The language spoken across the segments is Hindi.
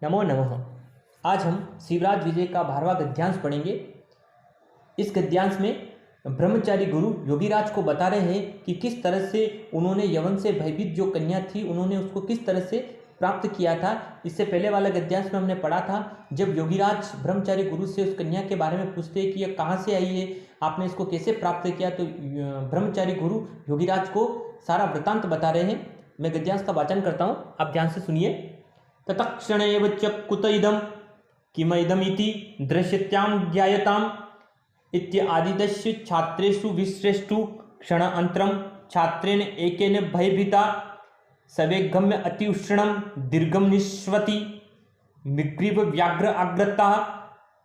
नमो नमः। आज हम शिवराज विजय का 12वां गद्यांश पढ़ेंगे। इस गद्यांश में ब्रह्मचारी गुरु योगीराज को बता रहे हैं कि किस तरह से उन्होंने यवन से भयभीत जो कन्या थी उन्होंने उसको किस तरह से प्राप्त किया था। इससे पहले वाला गद्यांश में हमने पढ़ा था जब योगीराज ब्रह्मचारी गुरु से उस कन्या के बारे में पूछते हैं कि यह कहाँ से आई है, आपने इसको कैसे प्राप्त किया, तो ब्रह्मचारी गुरु योगीराज को सारा वृतांत बता रहे हैं। मैं गद्यांश का वाचन करता हूँ, आप ध्यान से सुनिए। तत्क्षणेव च कुत इदं किमिदमिति दृश्यतां ज्ञायताम् इत्यादिदस्य छात्रेषु विश्रेष्टु क्षणान्तरं छात्रेण एकेन भयभीता सवेगम्य अत्युष्णं दीर्घं निश्वति मिग्रीव व्याघ्र आग्रता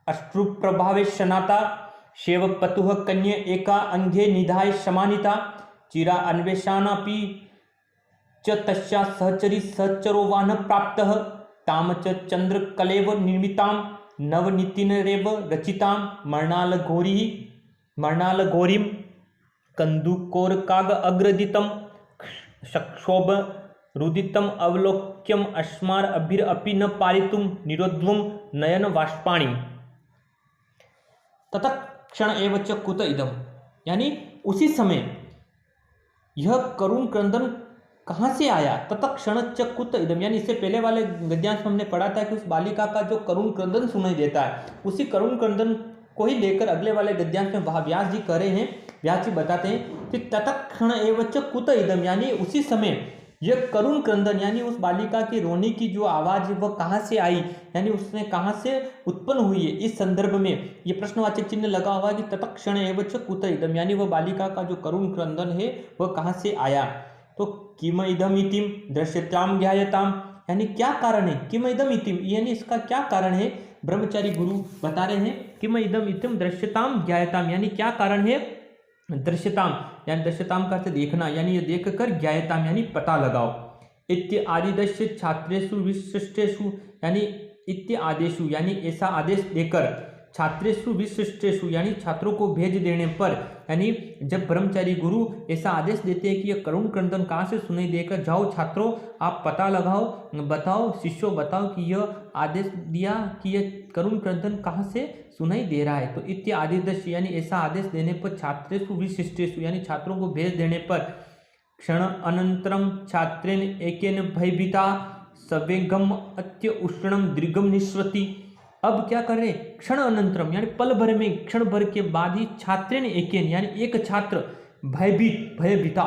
अश्रुप्रभावे शनाता शेवपतुः कन्ये एका अंगे निधाय शमानिता चिरा अन्वेषानापि च तस्या सहचरी सहचरो वाहन प्राप्तः ताम च चंद्रकलेव निर्मितां नवनीतिनरेव रचितां मर्णालघोरीं कंदुकोरकाग अग्रदितं क्षोभ रुदितम् अवलोक्यम् अस्मार अभिरपि न पालितुं निरोध्वं नयन वाष्पाणि। तत्क्षण एव च कुत इदम, यानी उसी समय यह करुण क्रंदन कहाँ से आया। तत्क्षण च कुत इदम, यानी इससे पहले वाले गद्यांश में हमने पढ़ा था कि उस बालिका का जो करुण क्रंदन सुनाई देता है, उसी करुण क्रंदन को ही लेकर अगले वाले गद्यांश में व्यास जी कह रहे हैं। व्यास जी बताते हैं कि तत्क्षण एव च कुत इदम, यानी उसी समय यह करुण क्रंदन यानी उस बालिका की रोने की जो आवाज़ है वह कहाँ से आई, यानी उसने कहाँ से उत्पन्न हुई है। इस संदर्भ में ये प्रश्नवाचक चिन्ह लगा हुआ है कि तत्क्षण एव च कुत इदम, यानी वह बालिका का जो करुण क्रंदन है वह कहाँ से आया। तो किम इदम इतिम दृश्यताम ज्ञायताम, यानी क्या कारण है। किम इदम इतिम, यानी इसका क्या कारण है। ब्रह्मचारी गुरु बता रहे हैं किम इदम इतिम दृश्यताम ज्ञायताम, यानी क्या कारण है। दृश्यताम यानी दृश्यताम का अर्थ देखना, यानी ये देख कर ज्ञायताम यानी पता लगाओ। इत्य आदिदस्य छात्रेषु विशिष्टेषु, यानी इत्य आदेशु यानी ऐसा आदेश देकर, छात्रेषु विशिष्टेषु यानी छात्रों को भेज देने पर, यानी जब ब्रह्मचारी गुरु ऐसा आदेश देते हैं कि यह करुण क्रंदन कहाँ से सुनाई देकर, जाओ छात्रों आप पता लगाओ, बताओ शिष्यों बताओ कि यह आदेश दिया कि यह करुण क्रंदन कहाँ से सुनाई दे रहा है। तो इत्य आदिदस्य यानी ऐसा आदेश देने पर, छात्रेषु विशिष्टेषु यानी छात्रों को भेज देने पर, क्षण अनंतरम छात्रेण एकेन भयभीता सवेगम अत्य उष्णम दीर्घम निश्वति। अब क्या कर रहे हैं, क्षण अनंतरम यानी पल भर में, क्षण भर के बाद ही छात्रेण एकेन यानी एक छात्र भयभीत भयभीता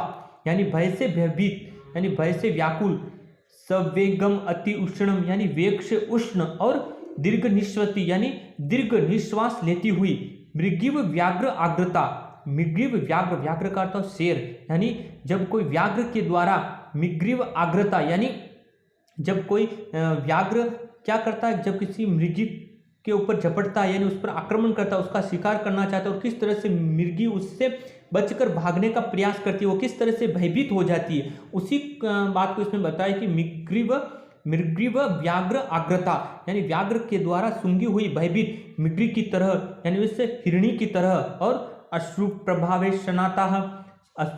यानी भय से भयभीत यानी भय से व्याकुल, सवेगम अति उष्णम यानी वेग से उष्ण और दीर्घ निश्वति यानी दीर्घ निश्वास लेती हुई, मृगीव व्याघ्र आग्रता, मृगीव व्याघ्र व्याघ्र का अर्थ शेर, यानी जब कोई व्याघ्र के द्वारा मृगीव आग्रता यानी जब कोई व्याघ्र क्या करता है, जब किसी मृगी के ऊपर झपटता है यानी उस पर आक्रमण करता है, उसका शिकार करना चाहता है और किस तरह से मृगी उससे बचकर भागने का प्रयास करती है, वो किस तरह से भयभीत हो जाती है, उसी बात को इसमें बताया कि मृगीव व्याघ्र आग्रता यानी व्याघ्र के द्वारा सूंघी हुई भयभीत मृगी की तरह यानी उससे हिरणी की तरह, और अश्रु प्रभावे शनाता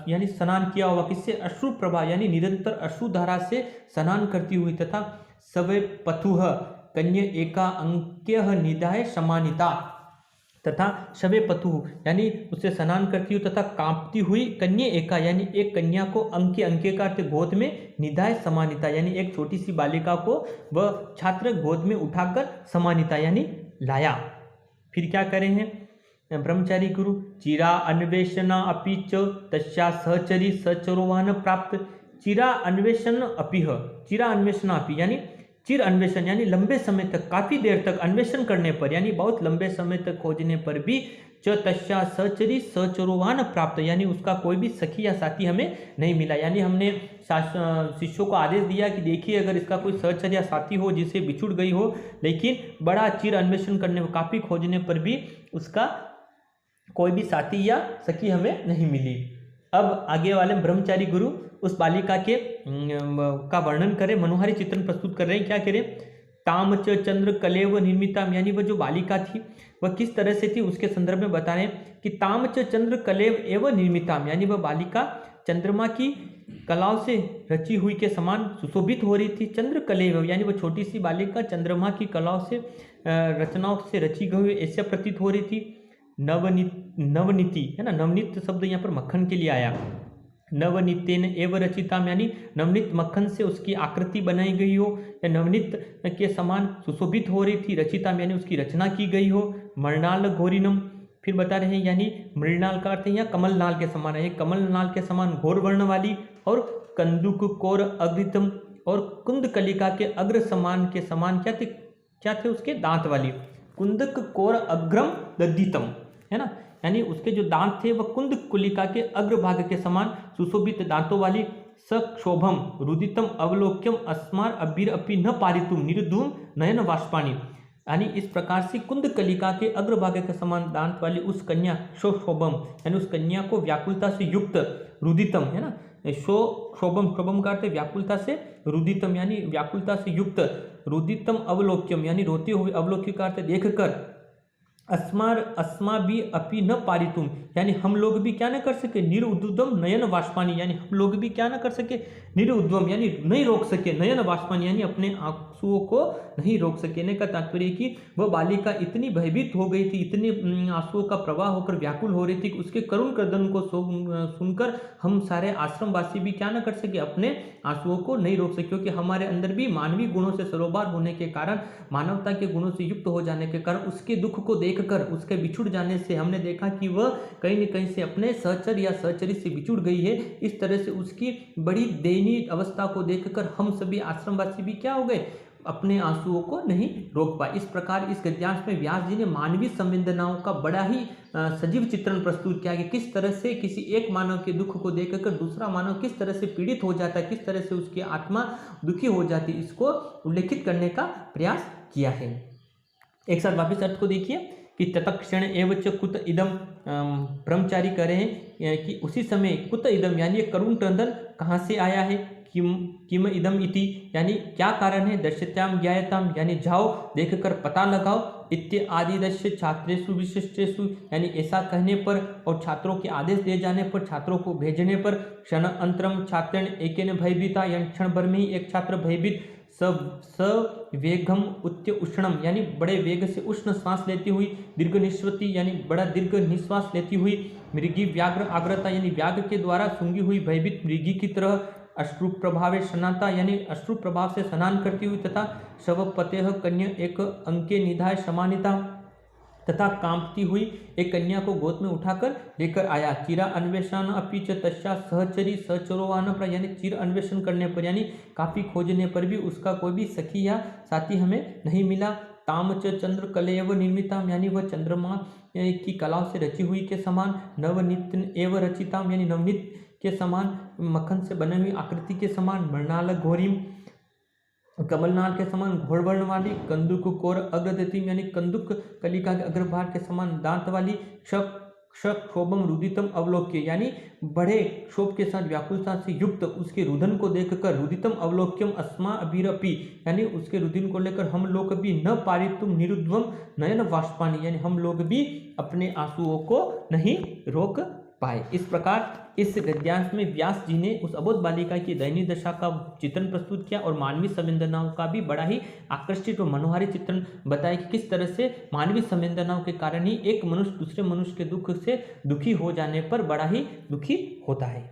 यानी स्नान किया हुआ, किससे, अश्रु प्रभा यानी निरंतर अश्रुधारा से स्नान करती हुई, तथा सवे पथुह कन्या एका अंक्य निधाय समानिता, तथा शवे पथु यानी उससे स्नान करती हुई तथा कांपती हुई कन्या एका यानी एक कन्या को, अंके अंके का अर्थ गोद में, निधाय समानिता यानी एक छोटी सी बालिका को वह छात्र गोद में उठाकर समानिता यानी लाया। फिर क्या करें हैं ब्रह्मचारी गुरु, चिरा अन्वेषणा अपि च तस्या सहचरी सहचरोवान प्राप्त। चिरा अन्वेषण अपिह, चिरा अन्वेषण अपि यानी चिर अन्वेषण यानी लंबे समय तक, काफी देर तक अन्वेषण करने पर यानी बहुत लंबे समय तक खोजने पर भी, च तस्या सहचरी सहचरोवान प्राप्त यानी उसका कोई भी सखी या साथी हमें नहीं मिला। यानी हमने शिष्यों को आदेश दिया कि देखिए अगर इसका कोई सहचर या साथी हो जिससे बिछुड़ गई हो, लेकिन बड़ा चिर अन्वेषण करने पर, काफी खोजने पर भी उसका कोई भी साथी या सखी हमें नहीं मिली। अब आगे वाले ब्रह्मचारी गुरु उस बालिका के का वर्णन करें, मनोहारी चित्रण प्रस्तुत कर रहे हैं। क्या करें, ताम च चंद्र कलेव निर्मिताम यानी वह जो बालिका थी वह किस तरह से थी उसके संदर्भ में बता रहे हैं कि ताम च चंद्र कलेव एवं निर्मिताम यानी वह बालिका चंद्रमा की कलाओं से रची हुई के समान सुशोभित हो रही थी। चंद्र कलेव यानी वो छोटी सी बालिका चंद्रमा की कलाओं से रचनाओं से रची गई ऐसा प्रतीत हो रही थी। नवनीति है ना, नवनीत शब्द यहाँ पर मक्खन के लिए आया। नवनीतेन एव रचिताम यानी नवनीत मक्खन से उसकी आकृति बनाई गई हो या नवनीत के समान सुशोभित हो रही थी। रचिताम यानी उसकी रचना की गई हो। मृणाल घोरिनम फिर बता रहे हैं यानी मृणाल का अर्थ है यहाँ कमल नाल के समान है, कमल नाल के समान घोर वर्ण वाली। और कंदुक कोर अग्रितम और कुंद कलिका के अग्र समान के समान क्या थे उसके दांत वाली। कुंदक कोर अग्रम दद्दितम है ना, यानी उसके जो दांत थे वह कुंद कुलिका के अग्रभाग के समान सुशोभित दांतों वाली। सक्षोभम रुदितम अवलोक्यम अस्मार अबीर अपि न पारितुम निरुद्धुम नयन वाष्पाणी यानी इस प्रकार से कुंद कलिका के अग्रभाग के समान दांत वाली उस कन्या शोभम यानी उस कन्या को व्याकुलता से युक्त रुदितम है ना, शोभम का अर्थ व्याकुलता से रुदितम यानी व्याकुलता से युक्त। रुदितम अवलोक्यम यानी रोते हुए अवलोक्य का अर्थ देखकर। अस्मा भी अपि न पारितुम यानी हम लोग भी क्या न कर सके। निरुद्धम नयन वाष्पानी यानी हम लोग भी क्या न कर सके। निरुद्धम यानी नहीं रोक सके। नयन वाष्पानी यानी अपने आंसुओं को नहीं रोक सके। ने का तात्पर्य कि वह बालिका इतनी भयभीत हो गई थी, इतने आंसुओं का प्रवाह होकर व्याकुल हो रही थी कि उसके करुण क्रदन को सुनकर हम सारे आश्रमवासी भी क्या न कर सके, अपने आंसुओं को नहीं रोक सके। क्योंकि हमारे अंदर भी मानवीय गुणों से सरोबार होने के कारण, मानवता के गुणों से युक्त हो जाने के कारण उसके दुख को देखकर, उसके बिछुड़ जाने से हमने देखा कि वह कहीं न कहीं से अपने सहचर या सहचरी से बिछुड़ गई है। इस तरह से उसकी बड़ी दयनीय अवस्था को देखकर हम सभी आश्रमवासी भी क्या हो गए, अपने आंसुओं को नहीं रोक पाए। इस प्रकार इस गद्यांश में व्यास जी ने मानवीय संवेदनाओं का बड़ा ही सजीव चित्रण प्रस्तुत किया कि किस तरह से किसी एक मानव के दुख को देखकर दूसरा मानव किस तरह से पीड़ित हो जाता है, किस तरह से उसकी आत्मा दुखी हो जाती है, इसको उल्लेखित करने का प्रयास किया है। एक साथ वापिस अर्थ को देखिए कि तत्क्षण एवं कुत इदम, ब्रह्मचारी कह रहे हैं कि उसी समय कुत इदम यानी करुण क्रंदन कहाँ से आया है। किम इदम इति यानी क्या कारण है। दर्शत्याम ज्ञायताम यानी जाओ देखकर पता लगाओ। इत्य आदि दश्य छात्रेषु विशिष्टेषु यानी ऐसा कहने पर और छात्रों के आदेश दिए जाने पर, छात्रों को भेजने पर। क्षण अंतरम छात्रेण एकेन भयभीता यानी क्षण भर में ही एक छात्र भयभीत। सवेगम उच्च उष्णम यानी बड़े वेग से उष्ण श्वास लेती हुई। दीर्घ निश्वति यानी बड़ा दीर्घ निश्वास लेती हुई। मृगी व्याघ्र आग्रता यानी व्याघ्र के द्वारा सूंघी हुई भयभीत मृगी की तरह। अश्रु प्रभावे स्नाता यानी अश्रु प्रभाव से स्नान करती हुई। तथा शवपतेह कन्या एक अंके निधाय समानिता तथा कांपती हुई एक कन्या को गोद में उठाकर लेकर आया। चिरा अन्वेषण अपि च तस्या सहचरी सहचरोवान पर यानी चिर अन्वेषण करने पर यानी काफ़ी खोजने पर भी उसका कोई भी सखी या साथी हमें नहीं मिला। ताम च चंद्र कलेव निर्मिताम यानी वह चंद्रमा की कलाओं से रची हुई के समान। नवनीत एव रचिताम यानी नवनीत के समान, मक्खन से बनी हुई आकृति के समान। मृणाल घोरीम कमलनाल के समान घोर वर्ण वाली। कंदुक कोर अग्रदतिम यानी कंदुक कलिका के अग्रभाग के समान दांत वाली। क्षोभम रुदितम अवलोक्य यानी बड़े क्षोभ के साथ व्याकुलता से युक्त उसके रुदन को देखकर। रुदितम अवलोक्यम अस्मा अभिरपि यानी उसके रुदिन को लेकर हम लोग भी न पारितुम निरुद्धम नयन वाष्पानी यानी हम लोग भी अपने आंसुओं को नहीं रोक पाए। इस प्रकार इस गद्यांश में व्यास जी ने उस अबोध बालिका की दयनीय दशा का चित्रण प्रस्तुत किया और मानवीय संवेदनाओं का भी बड़ा ही आकर्षित और मनोहारी चित्रण बताया कि किस तरह से मानवीय संवेदनाओं के कारण ही एक मनुष्य दूसरे मनुष्य के दुख से दुखी हो जाने पर बड़ा ही दुखी होता है।